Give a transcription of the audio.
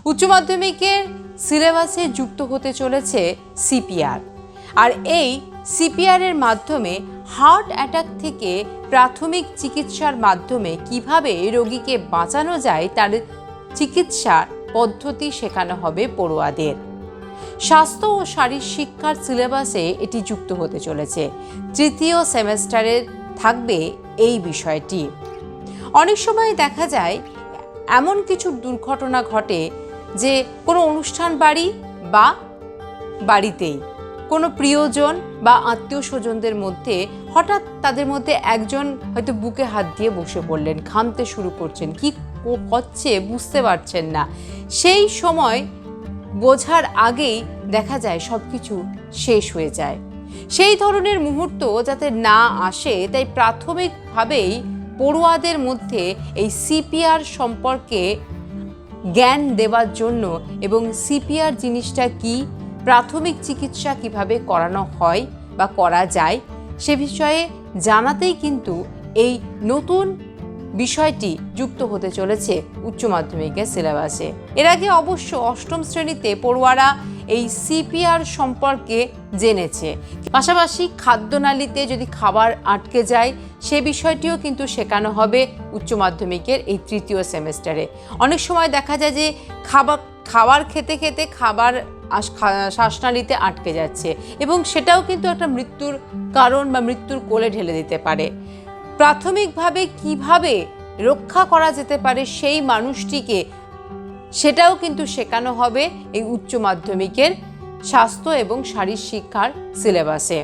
উচ্চ মাধ্যমিকের সিলেবাসে যুক্ত হতে চলেছে সিপিআর। আর এই সিপিআর এর মাধ্যমে হার্ট অ্যাটাক থেকে প্রাথমিক চিকিৎসার মাধ্যমে কিভাবে রোগীকে বাঁচানো যায় তার চিকিৎসা পদ্ধতি শেখানো হবে পড়ুয়াদের। স্বাস্থ্য ও শারীর শিক্ষার সিলেবাসে এটি যুক্ত হতে চলেছে। তৃতীয় সেমেস্টারের থাকবে এই বিষয়টি। অনেক সময় দেখা যায় এমন কিছু দুর্ঘটনা ঘটে যে কোনো অনুষ্ঠান বাড়ি বা বাড়িতেই কোনো প্রিয়জন বা আত্মীয় স্বজনদের মধ্যে হঠাৎ তাদের মধ্যে একজন হয়তো বুকে হাত দিয়ে বসে পড়লেন, ঘামতে শুরু করছেন, কি হচ্ছে বুঝতে পারছেন না। সেই সময় বোঝার আগেই দেখা যায় সব কিছু শেষ হয়ে যায়। সেই ধরনের মুহূর্ত যাতে না আসে তাই প্রাথমিকভাবেই পড়ুয়াদের মধ্যে এই সিপিআর সম্পর্কে জ্ঞান দেওয়ার জন্য এবং সিপিআর জিনিসটা কি, প্রাথমিক চিকিৎসা কিভাবে করানো হয় বা করা যায় সে বিষয়ে জানাতেই কিন্তু এই নতুন বিষয়টি যুক্ত হতে চলেছে উচ্চ মাধ্যমিকের সিলেবাসে। এর আগে অবশ্য অষ্টম শ্রেণীতে পড়ুয়ারা এই সিপিআর সম্পর্কে জেনেছে। পাশাপাশি খাদ্যনালীতে যদি খাবার আটকে যায় সে বিষয়টিও কিন্তু শেখানো হবে উচ্চ মাধ্যমিকের এই তৃতীয় সেমেস্টারে। অনেক সময় দেখা যায় যে খাবার খেতে খেতে খাবার শ্বাসনালীতে আটকে যাচ্ছে এবং সেটাও কিন্তু একটা মৃত্যুর কারণ বা মৃত্যুর কোলে ঢেলে দিতে পারে। প্রাথমিকভাবে কিভাবে রক্ষা করা যেতে পারে সেই মানুষটিকে সেটাও কিন্তু শেখানো হবে এই উচ্চ মাধ্যমিকের স্বাস্থ্য এবং শারীর শিক্ষার সিলেবাসে।